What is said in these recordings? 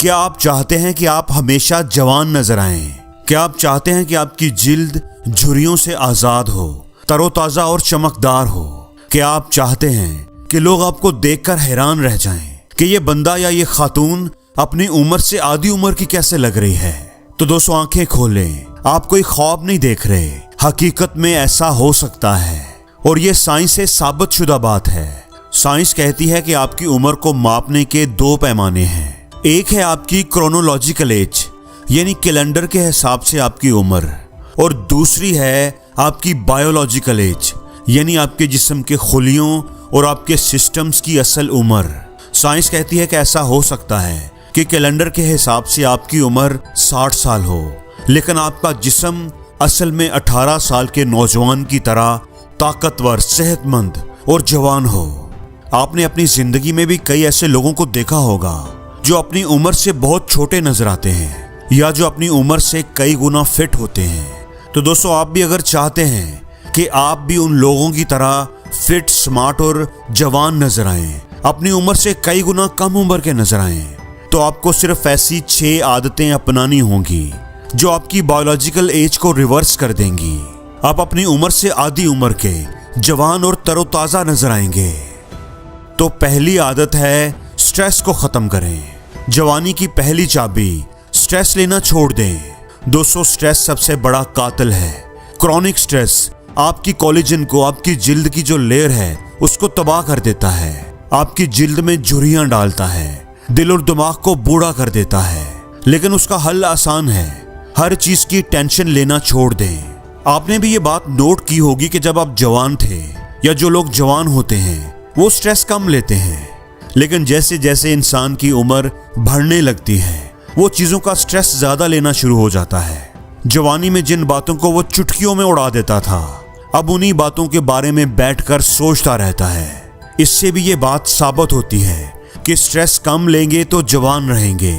क्या आप चाहते हैं कि आप हमेशा जवान नजर आएं? क्या आप चाहते हैं कि आपकी जिल्द झुर्रियों से आजाद हो, तरोताजा और चमकदार हो? क्या आप चाहते हैं कि लोग आपको देखकर हैरान रह जाएं कि ये बंदा या ये खातून अपनी उम्र से आधी उम्र की कैसे लग रही है? तो दोस्तों, आंखें खोलें, आप कोई ख्वाब नहीं देख रहे, हकीकत में ऐसा हो सकता है और ये साइंस से साबित शुदा बात है। साइंस कहती है कि आपकी उम्र को मापने के दो पैमाने हैं। एक है आपकी क्रोनोलॉजिकल एज, यानी कैलेंडर के हिसाब से आपकी उम्र, और दूसरी है आपकी बायोलॉजिकल एज, यानी आपके जिस्म के खुलियों और आपके सिस्टम्स की असल उम्र। साइंस कहती है कि ऐसा हो सकता है कि कैलेंडर के हिसाब से आपकी उम्र 60 साल हो, लेकिन आपका जिस्म असल में 18 साल के नौजवान की तरह ताकतवर, सेहतमंद और जवान हो। आपने अपनी जिंदगी में भी कई ऐसे लोगों को देखा होगा जो अपनी उम्र से बहुत छोटे नजर आते हैं या जो अपनी उम्र से कई गुना फिट होते हैं। तो दोस्तों, आप भी अगर चाहते हैं कि आप भी उन लोगों की तरह फिट, स्मार्ट और जवान नजर आएं, अपनी उम्र से कई गुना कम उम्र के नजर आएं, तो आपको सिर्फ ऐसी 6 आदतें अपनानी होंगी जो आपकी बायोलॉजिकल एज को रिवर्स कर देंगी। आप अपनी उम्र से आधी उम्र के जवान और तरोताजा नजर आएंगे। तो पहली आदत है स्ट्रेस को खत्म करें। जवानी की पहली चाबी, स्ट्रेस लेना छोड़ दें। दोस्तों, स्ट्रेस सबसे बड़ा कातिल है। क्रॉनिक स्ट्रेस आपकी कोलेजन को, आपकी जिल्द की जो लेयर है, उसको तबाह कर देता है, आपकी जिल्द में झुर्रियां डालता है, दिल और दिमाग को बूढ़ा कर देता है। लेकिन उसका हल आसान है, हर चीज की टेंशन लेना छोड़ दें। आपने भी ये बात नोट की होगी कि जब आप जवान थे या जो लोग जवान होते हैं वो स्ट्रेस कम लेते हैं, लेकिन जैसे जैसे इंसान की उम्र बढ़ने लगती है वो चीजों का स्ट्रेस ज्यादा लेना शुरू हो जाता है। जवानी में जिन बातों को वो चुटकियों में उड़ा देता था, अब उन्हीं बातों के बारे में बैठकर सोचता रहता है। इससे भी ये बात साबित होती है कि स्ट्रेस कम लेंगे तो जवान रहेंगे।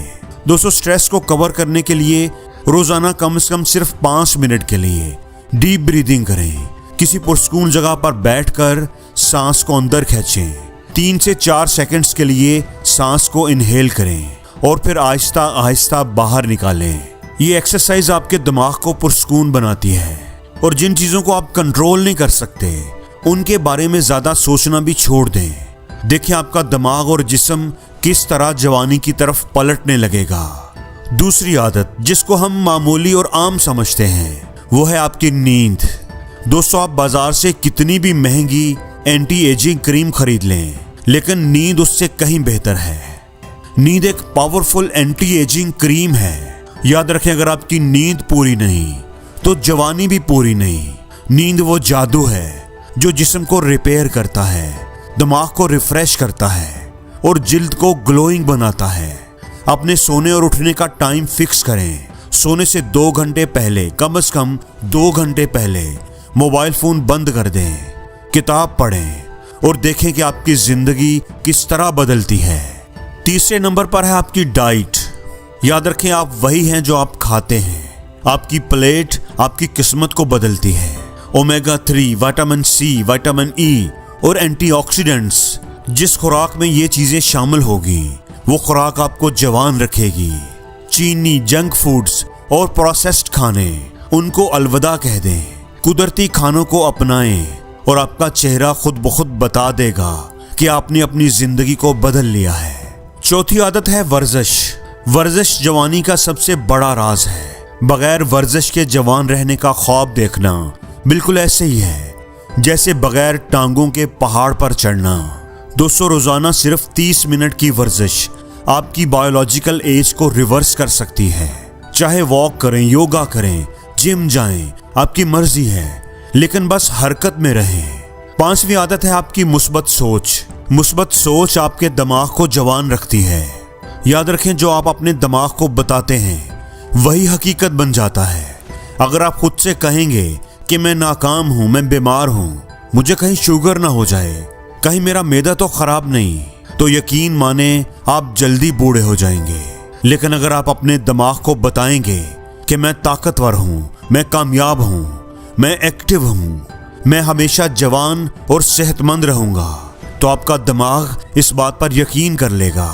दोस्तों, स्ट्रेस को कवर करने के लिए रोजाना कम से कम सिर्फ 5 मिनट के लिए डीप ब्रीदिंग करें। किसी पुरस्कून जगह पर बैठकर सांस को अंदर खींचें, 3 से 4 सेकंड्स के लिए सांस को इनहेल करें और फिर आहिस्ता आहिस्ता बाहर निकालें। ये एक्सरसाइज आपके दिमाग को पुरस्कून बनाती है और जिन चीजों को आप कंट्रोल नहीं कर सकते उनके बारे में ज्यादा सोचना भी छोड़ दें। देखिए आपका दिमाग और जिस्म किस तरह जवानी की तरफ पलटने लगेगा। दूसरी आदत, जिसको हम मामूली और आम समझते हैं, वो है आपकी नींद। दोस्तों, आप बाजार से कितनी भी महंगी एंटी एजिंग क्रीम खरीद लें, लेकिन नींद उससे कहीं बेहतर है। नींद एक पावरफुल एंटी एजिंग क्रीम है। याद रखें, अगर आपकी नींद पूरी नहीं तो जवानी भी पूरी नहीं। नींद वो जादू है जो जिस्म को रिपेयर करता है, दिमाग को रिफ्रेश करता है और जिल्द को ग्लोइंग बनाता है। अपने सोने और उठने का टाइम फिक्स करें। सोने से 2 घंटे पहले, कम से कम 2 घंटे पहले मोबाइल फोन बंद कर दें, किताब पढ़ें और देखें कि आपकी जिंदगी किस तरह बदलती है। तीसरे नंबर पर है आपकी डाइट। याद रखें, आप वही हैं जो आप खाते हैं। आपकी प्लेट आपकी किस्मत को बदलती है। Omega 3, vitamin C, vitamin E और एंटीऑक्सीडेंट्स, जिस खुराक में ये चीजें शामिल होगी वो खुराक आपको जवान रखेगी। चीनी, जंक फूड्स और प्रोसेस्ड खाने, उनको अलविदा कह दें। कुदरती खानों को अपनाएं और आपका चेहरा खुद ब खुद बता देगा कि आपने अपनी जिंदगी को बदल लिया है। चौथी आदत है वर्जिश। वर्जिश जवानी का सबसे बड़ा राज है। बगैर वर्जिश के जवान रहने का ख्वाब देखना बिल्कुल ऐसे ही है जैसे बगैर टांगों के पहाड़ पर चढ़ना। दोस्तों, रोजाना सिर्फ 30 मिनट की वर्जिश आपकी बायोलॉजिकल एज को रिवर्स कर सकती है। चाहे वॉक करें, योगा करें, जिम जाएं, आपकी मर्जी है, लेकिन बस हरकत में रहें। 5वीं आदत है आपकी मुस्बत सोच। मुस्बत सोच आपके दिमाग को जवान रखती है। याद रखें, जो आप अपने दिमाग को बताते हैं वही हकीकत बन जाता है। अगर आप खुद से कहेंगे कि मैं नाकाम हूं, मैं बीमार हूं, मुझे कहीं शुगर ना हो जाए, कहीं मेरा मैदा तो खराब नहीं, तो यकीन माने आप जल्दी बूढ़े हो जाएंगे। लेकिन अगर आप अपने दिमाग को बताएंगे कि मैं ताकतवर हूं, मैं कामयाब हूं, मैं एक्टिव हूं, मैं हमेशा जवान और सेहतमंद रहूंगा, तो आपका दिमाग इस बात पर यकीन कर लेगा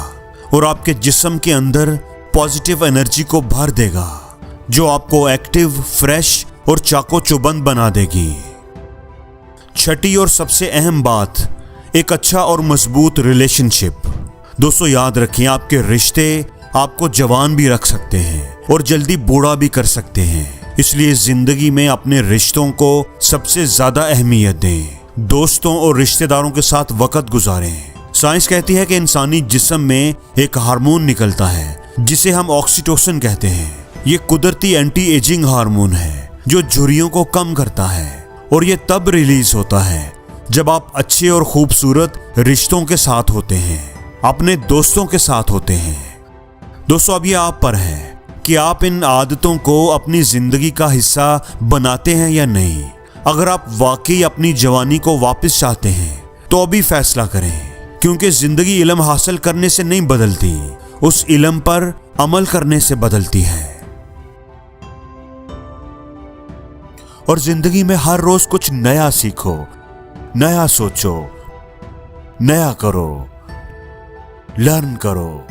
और आपके जिस्म के अंदर पॉजिटिव एनर्जी को भर देगा, जो आपको एक्टिव, फ्रेश और चाको चौबंद बना देगी। छठी और सबसे अहम बात, एक अच्छा और मजबूत रिलेशनशिप। दोस्तों याद रखिए, आपके रिश्ते आपको जवान भी रख सकते हैं और जल्दी बूढ़ा भी कर सकते हैं। इसलिए जिंदगी में अपने रिश्तों को सबसे ज्यादा अहमियत दें। दोस्तों और रिश्तेदारों के साथ वक्त गुजारें। साइंस कहती है कि इंसानी जिस्म में एक हार्मोन निकलता है जिसे हम ऑक्सीटोसिन कहते हैं। ये कुदरती एंटी एजिंग हार्मोन है जो झुर्रियों को कम करता है, और ये तब रिलीज होता है जब आप अच्छे और खूबसूरत रिश्तों के साथ होते हैं, अपने दोस्तों के साथ होते हैं। दोस्तों अब ये आप पर है कि आप इन आदतों को अपनी जिंदगी का हिस्सा बनाते हैं या नहीं। अगर आप वाकई अपनी जवानी को वापस चाहते हैं तो अभी फैसला करें, क्योंकि जिंदगी इल्म हासिल करने से नहीं बदलती, उस इल्म पर अमल करने से बदलती है। और जिंदगी में हर रोज कुछ नया सीखो, नया सोचो, नया करो, लर्न करो।